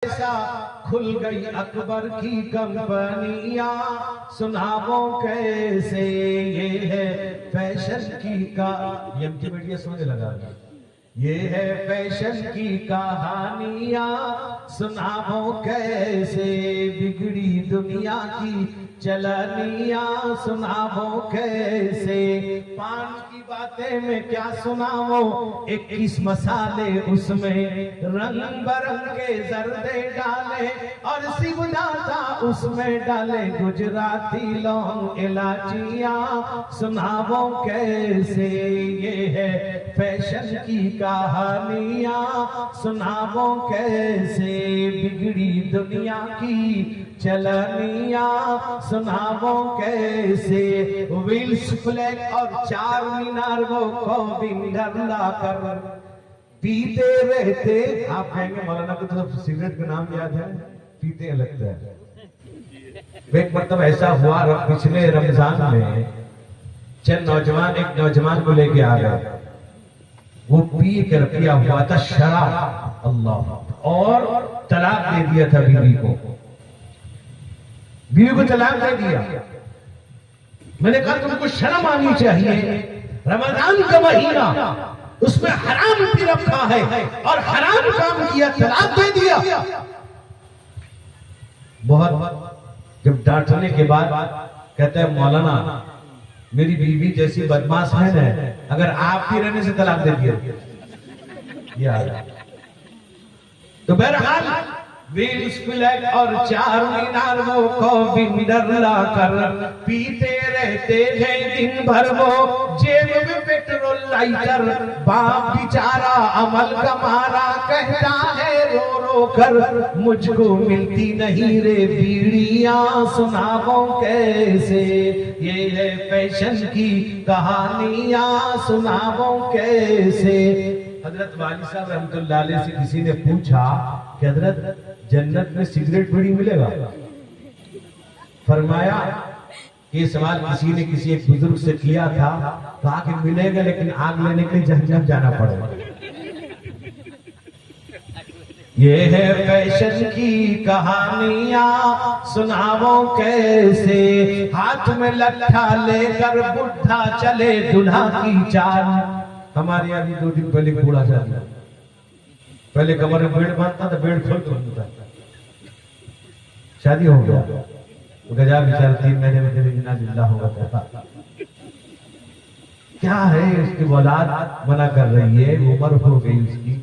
ऐसा खुल गई अकबर की कंपनियां, सुनावो कैसे ये है फैशन की का। ये मीडिया सोने लगा, ये है फैशन की कहानियां, सुनावो कैसे बिगड़ी दुनिया की चलनियां, सुनावो कैसे। पान की बातें में क्या सुनावो, 21 मसाले उसमें रंग बरंगे जर्दे डाले, और शिवदाता उसमें डाले गुजराती लौंग इलाचियां, सुनावो कैसे ये है फैशन की कहानियां, सुनावो कैसे बिगड़ी दुनिया की चलनियां, सुनावो कैसे। व्हील्स फ्लैग और 4 मीनार वो गोविंदर लाकर पीते रहते। आप कहेंगे मौलाना को तो सिगरेट का नाम याद है, पीते लगता है। एक मतलब ऐसा हुआ पिछले रमजान में चंद नौजवान एक नौजवान को लेके आ गए, वो पी कर पिया हुआ था शराब, अल्लाह, और तलाक दे दिया था बीवी को, बीवी को तलाक दे दिया। मैंने कहा तुमको शर्म आनी चाहिए, रमजान का महीना, उसमें हराम पी रखा है और हराम काम किया, तलाक दे दिया। बहुत जब डांटने के बाद कहते हैं मौलाना मेरी बीवी जैसी बदमाश है ना, अगर आप भी रहने से तलाक दे दिया। तो बहरहाल व्हील्स फ्लैग और 4 मीनार वो गोविंदर लाकर पीते रहते थे दिन भर, वो जेब में पेट्रोल लाइटर, बाप बेचारा अमल का मारा कहता है रो रो कर, मुझको मिलती नहीं रे बीड़ियां, सुनावो कैसे ये है फैशन की कहानियां, सुनावो कैसे। हजरत वाली साहब रहमतुल्लाह अलैह से किसी ने पूछा कि हजरत जन्नत में सिगरेट बीड़ी मिलेगा? फरमाया ये सवाल किसी ने किसी एक बुजुर्ग से किया था, कहा कि मिलेगा लेकिन आग लेने के लिए जहन्नम जाना पड़ेगा। ये है फैशन की कहानियां, सुनावो कैसे। हाथ में लट्ठा लेकर बुढ़ा चले दुल्हा की चाल। हमारे यहाँ भी 2 दिन पहले बूढ़ा जाता, पहले कमर में बेड बांधता था, बेड खोल खोलता, शादी हो गया, गजा बेचारा 3 महीने में तेरे बिना जिंदा होगा था। क्या है उसकी औलाद मना कर रही है, उम्र हो गई उसकी,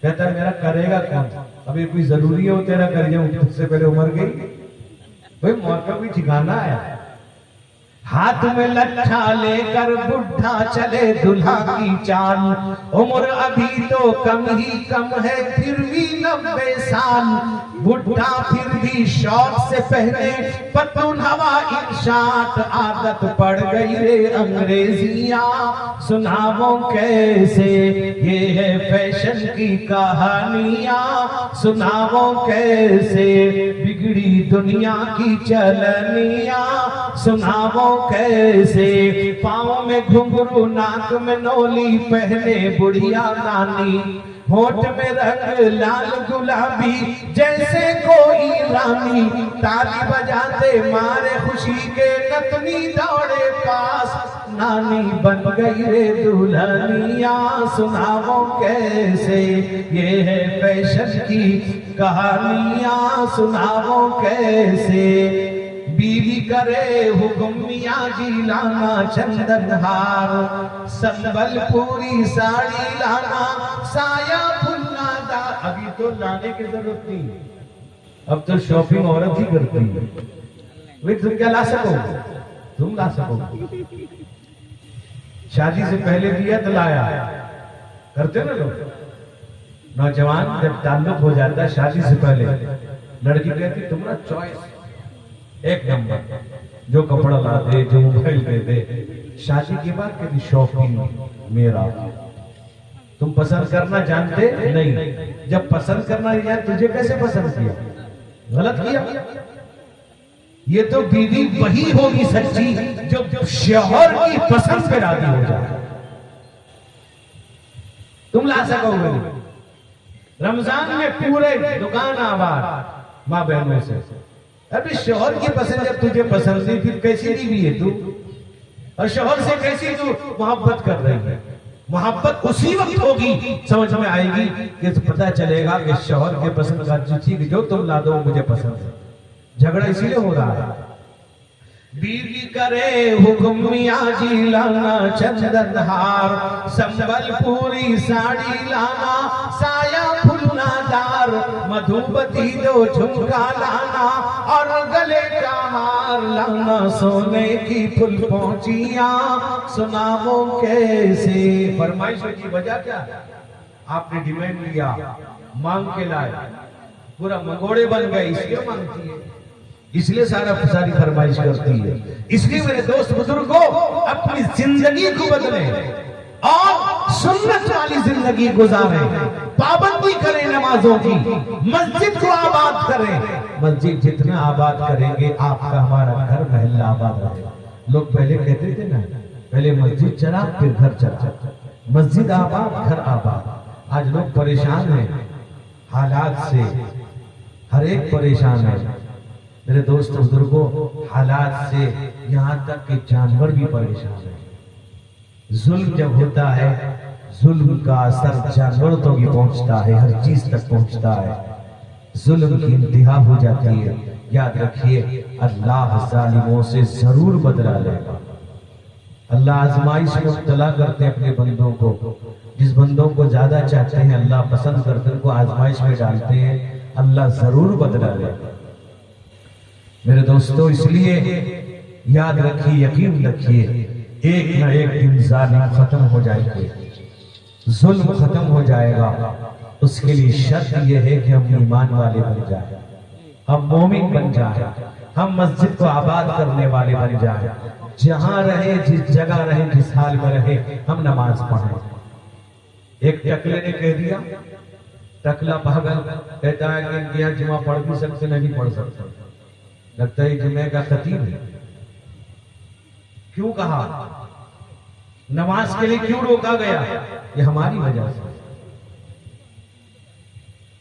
कहता है मेरा करेगा कौन, अभी कोई जरूरी है वो तेरा कर जाए, उससे पहले उम्र गई, भाई मौका भी ठिकाना है। हाथ में लट्ठा लेकर बुढ़ा चले दुल्हा की चाल, उम्र अभी तो कम ही कम है फिर भी 90 साल, बुढ़ा फिर भी शौक से पहने पतून हवाई शर्ट, आदत पड़ गई रे अंग्रेजियां, सुनावो कैसे ये है फैशन की कहानियां, सुनावो कैसे बिगड़ी दुनिया की चलनियां, सुनावो कैसे। पाँव में घुंघरू नाक में नोली पहने बुढ़िया नानी, होठ में रंग लाल गुलाबी जैसे कोई रानी, ताली बजाते मारे खुशी के नतनी दौड़े पास, नानी बन गई रे दुल्हनिया, सुनावो कैसे ये है फैशन की कहानियां, सुनावो कैसे। बीवी करे हुक्म मियां जी लाना चंदन हार, संबलपुरी साड़ी लाना, साया फुल्लादार। अभी तो लाने की जरूरत नहीं, अब तो शॉपिंग औरत ही करती है। वे तुम क्या ला सकोगे, तुम ला सकोगे, शादी से पहले दिया तो लाया, करते ना लोग। नौजवान जब ताल्लुक हो जाता है शादी से पहले, लड़की कहती तुम्हारा चॉइस एक नंबर, जो कपड़ा ला दे, जो मोबाइल दे दे। शादी के बाद कभी शॉपिंग मेरा, तुम पसंद करना जानते नहीं, जब पसंद करना नहीं जानते तुझे कैसे पसंद किया, गलत किया। ये तो बीवी वही होगी सच्ची जो शौहर की पसंद पे राजी हो जाए। तुम ला सकोगे रमजान में पूरे दुकान आबाद माँ बहनों से। अभी शोहर की पसंद जब तुझे पसंद नहीं, फिर कैसी बीवी है तू? और शोहर से कैसी तू मोहब्बत कर रही है? मोहब्बत उसी वक्त होगी, समझ में आएगी कि तो पता चलेगा कि शोहर के पसंद का चीज जो तुम ला दो मुझे पसंद है। झगड़ा इसीलिए हो रहा है। बीवी करे हुक्म मियां जी लाना चंदन हार, संबलपुरी साड़ी लाना, साया फुलनादार, मधुबती दो झुमका लाना, और गले का हार लाना, सोने की फुल पहुंचिया सुनामो कैसे। फरमाइश की वजह क्या? आपने डिमांड लिया, मांग के लाए, पूरा मंगोड़े बन गए, इसलिए मांगती है, इसलिए सारी फरमाइश करती है। इसलिए मेरे दोस्त बुजुर्गों, अपनी जिंदगी को बदलें और सुन्नत वाली जिंदगी गुजारें, पाबंदी करें नमाजों की, मस्जिद को आबाद करें। मस्जिद जितना आबाद करेंगे आपका हमारा घर महल्ला आबाद रहेगा। लोग पहले कहते थे ना, पहले मस्जिद चला फिर घर चला, मस्जिद आबाद घर आबाद। आज लोग परेशान हैं हालात से, हर एक परेशान है मेरे दोस्त बुजुर्गों, हालात से, यहाँ तक कि जानवर भी परेशान है। जुल्म जब होता है, जुल्म का असर जानवरों तक भी पहुंचता है, हर चीज तक पहुंचता है, जुल्म की इंतहा हो जाती है। याद रखिए, अल्लाह जालिमों से जरूर बदला लेगा। अल्लाह आजमाइश में मुब्तला करते हैं अपने बंदों को। जिस बंदों को ज्यादा चाहते हैं, अल्लाह पसंद करते हैं, उनको आजमाइश में डालते हैं, अल्लाह जरूर बदला लेगा मेरे दोस्तों। इसलिए याद रखिए, यकीन रखिए, एक न एक दिन जालिम खत्म हो जाएंगे, जुल्म खत्म हो जाएगा। उसके लिए शर्त यह है कि हम ईमान वाले बन जाए, हम मोमिन बन जाए, हम मस्जिद को आबाद करने वाले बन जाए। जहां रहे, जिस जगह रहे, जिस हाल में रहे, हम नमाज पढ़ें। एक टकले ने कह दिया, टकला पागल कहता है कि यहाँ जुमा पढ़ भी सकते, नहीं पढ़ सकते, लगता है जुमे का खतीब है। क्यों कहा? नमाज के लिए क्यों रोका गया? ये हमारी वजह से।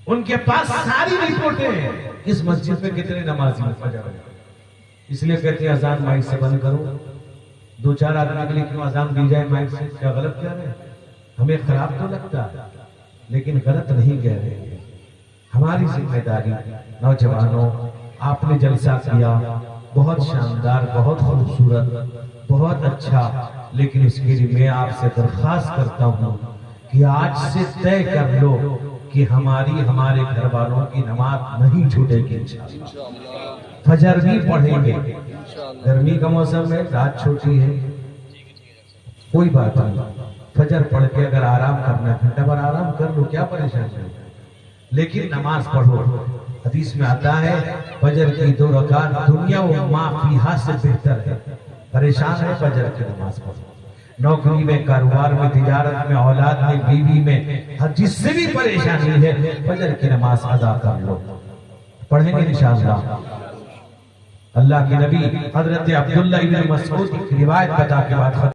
उनके पास सारी रिपोर्टें हैं, इस मस्जिद में कितने नमाजी फजर है। इसलिए कहते हैं अजान माइक से बंद करो। दो चार आदमी के लिए क्यों अजान दी जाए माइक से? क्या गलत कह रहे हैं? हमें खराब तो लगता है, लेकिन गलत नहीं कह रहे। हमारी जिम्मेदारी। नौजवानों, आपने जलसा किया, बहुत शानदार, बहुत खूबसूरत, बहुत अच्छा, लेकिन इसके लिए मैं आपसे दरख्वास्त करता हूँ कि आज से तय कर लो कि हमारे घर वालों की नमाज नहीं छूटेगी इंशाअल्लाह। फजर भी पढ़ेंगे। गर्मी का मौसम है, रात छोटी है, कोई बात नहीं, फजर पढ़ के अगर आराम करना, घंटा भर आराम कर लो, क्या परेशानी है, लेकिन नमाज पढ़ो। हदीस में आता है, फजर की 2 रकात दुनिया व मा फीहा से बेहतर है। परेशान है, फजर की नमाज पढ़ो। नौकरी में, कारोबार में, तिजारत में, औलाद में, बीवी में, हर जिससे भी परेशानी है, फजर की नमाज अदा कर लो। पढ़ेंगे इंशाअल्लाह। अल्लाह के नबी हजरत अब्दुल्लाह इब्न मसऊद की रिवायत बता के बाद